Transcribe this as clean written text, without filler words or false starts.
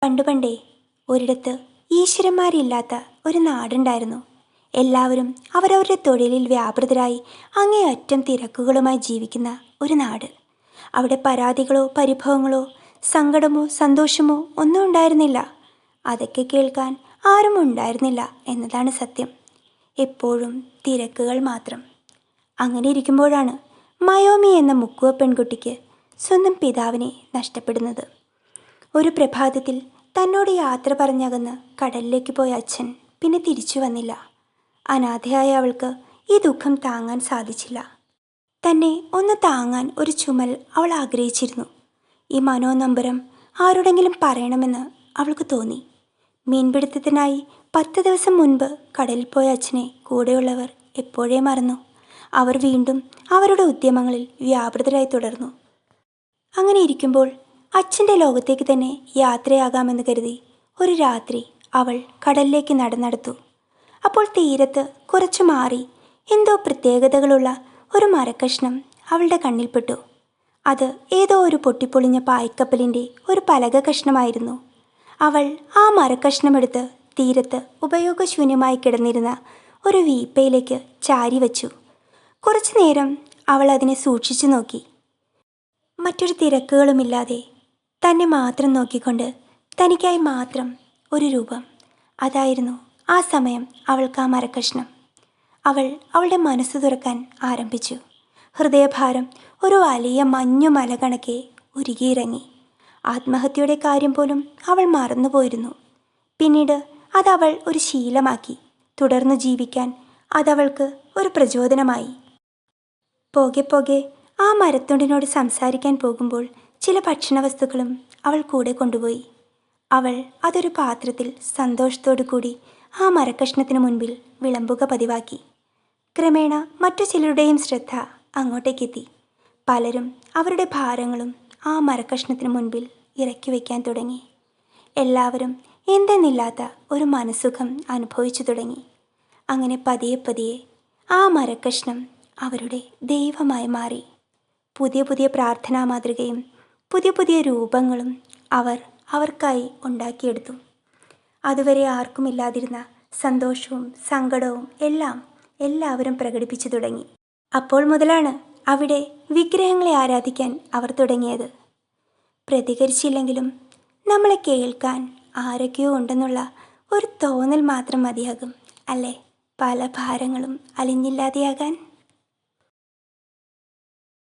പണ്ടു പണ്ടേ ഒരിടത്ത് ഈശ്വരന്മാരില്ലാത്ത ഒരു നാടുണ്ടായിരുന്നു. എല്ലാവരും അവരവരുടെ തൊഴിലിൽ വ്യാപൃതരായി അങ്ങേയറ്റം തിരക്കുകളുമായി ജീവിക്കുന്ന ഒരു നാട്. അവിടെ പരാതികളോ പരിഭവങ്ങളോ സങ്കടമോ സന്തോഷമോ ഒന്നും ഉണ്ടായിരുന്നില്ല. അതൊക്കെ കേൾക്കാൻ ആരും ഉണ്ടായിരുന്നില്ല എന്നതാണ് സത്യം. എപ്പോഴും തിരക്കുകൾ മാത്രം. അങ്ങനെ ഇരിക്കുമ്പോഴാണ് മയോമി എന്ന മുക്കുവ പെൺകുട്ടിക്ക് സ്വന്തം പിതാവിനെ നഷ്ടപ്പെടുന്നത്. ഒരു പ്രഭാതത്തിൽ തന്നോട് യാത്ര പറഞ്ഞകന്ന് കടലിലേക്ക് പോയ അച്ഛൻ പിന്നെ തിരിച്ചു വന്നില്ല. അനാഥയായ അവൾക്ക് ഈ ദുഃഖം താങ്ങാൻ സാധിച്ചില്ല. തന്നെ ഒന്ന് താങ്ങാൻ ഒരു ചുമൽ അവൾ ആഗ്രഹിച്ചിരുന്നു. ഈ മനോനൊമ്പരം ആരോടെങ്കിലും പറയണമെന്ന് അവൾക്ക് തോന്നി. മീൻപിടുത്തത്തിനായി 10 ദിവസം മുൻപ് കടലിൽ പോയ അച്ഛനെ കൂടെയുള്ളവർ എപ്പോഴേ മറന്നു. അവർ വീണ്ടും അവരുടെ ഉദ്യമങ്ങളിൽ വ്യാപൃതരായി തുടർന്നു. അങ്ങനെ ഇരിക്കുമ്പോൾ അച്ഛൻ്റെ ലോകത്തേക്ക് തന്നെ യാത്രയാകാമെന്ന് കരുതി ഒരു രാത്രി അവൾ കടലിലേക്ക് നടന്നെടുത്തു. അപ്പോൾ തീരത്ത് കുറച്ചു മാറി എന്തോ പ്രത്യേകതകളുള്ള ഒരു മരക്കഷ്ണം അവളുടെ കണ്ണിൽപ്പെട്ടു. അത് ഏതോ ഒരു പൊട്ടിപ്പൊളിഞ്ഞ പായ്ക്കപ്പലിൻ്റെ ഒരു പലക കഷ്ണമായിരുന്നു. അവൾ ആ മരക്കഷ്ണമെടുത്ത് തീരത്ത് ഉപയോഗശൂന്യമായി കിടന്നിരുന്ന ഒരു വീപ്പയിലേക്ക് ചാരി വച്ചു. കുറച്ചു നേരം അവൾ അതിനെ സൂക്ഷിച്ചു നോക്കി. മറ്റൊരു തിരക്കുകളുമില്ലാതെ തന്നെ മാത്രം നോക്കിക്കൊണ്ട് തനിക്കായി മാത്രം ഒരു രൂപം. അതായിരുന്നു ആ സമയം അവൾക്ക് ആ മരക്കഷ്ണം. അവൾ അവളുടെ മനസ്സ് തുറക്കാൻ ആരംഭിച്ചു. ഹൃദയഭാരം ഒരു വലിയ മഞ്ഞുമല കണക്കെ ഉരുകിയിറങ്ങി. ആത്മഹത്യയുടെ കാര്യം പോലും അവൾ മറന്നുപോയിരുന്നു. പിന്നീട് അതവൾ ഒരു ശീലമാക്കി. തുടർന്നു ജീവിക്കാൻ അതവൾക്ക് ഒരു പ്രചോദനമായി. പോകെ പോകെ ആ മരത്തുണ്ടിനോട് സംസാരിക്കാൻ പോകുമ്പോൾ ചില ഭക്ഷണവസ്തുക്കളും അവൾ കൂടെ കൊണ്ടുപോയി. അവൾ അതൊരു പാത്രത്തിൽ സന്തോഷത്തോടു കൂടി ആ മരക്കഷ്ണത്തിന് മുൻപിൽ വിളമ്പുക പതിവാക്കി. ക്രമേണ മറ്റു ചിലരുടെയും ശ്രദ്ധ അങ്ങോട്ടേക്കെത്തി. പലരും അവരുടെ ഭാരങ്ങളും ആ മരക്കഷ്ണത്തിന് മുൻപിൽ ഇറക്കി വയ്ക്കാൻ തുടങ്ങി. എല്ലാവരും എന്തെന്നില്ലാത്ത ഒരു മനസുഖം അനുഭവിച്ചു തുടങ്ങി. അങ്ങനെ പതിയെ പതിയെ ആ മരക്കഷ്ണം അവരുടെ ദൈവമായി മാറി. പുതിയ പുതിയ പ്രാർത്ഥനാ മാതൃകയും പുതിയ പുതിയ രൂപങ്ങളും അവർ അവർക്കായി ഉണ്ടാക്കിയെടുത്തു. അതുവരെ ആർക്കുമില്ലാതിരുന്ന സന്തോഷവും സങ്കടവും എല്ലാം എല്ലാവരും പ്രകടിപ്പിച്ചു തുടങ്ങി. അപ്പോൾ മുതലാണ് അവിടെ വിഗ്രഹങ്ങളെ ആരാധിക്കാൻ അവർ തുടങ്ങിയത്. പ്രതികരിച്ചില്ലെങ്കിലും നമ്മളെ കേൾക്കാൻ ആരൊക്കെയോ ഉണ്ടെന്നുള്ള ഒരു തോന്നൽ മാത്രം മതിയാകും അല്ലേ പല ഭാരങ്ങളും അലിഞ്ഞില്ലാതെയാകാൻ.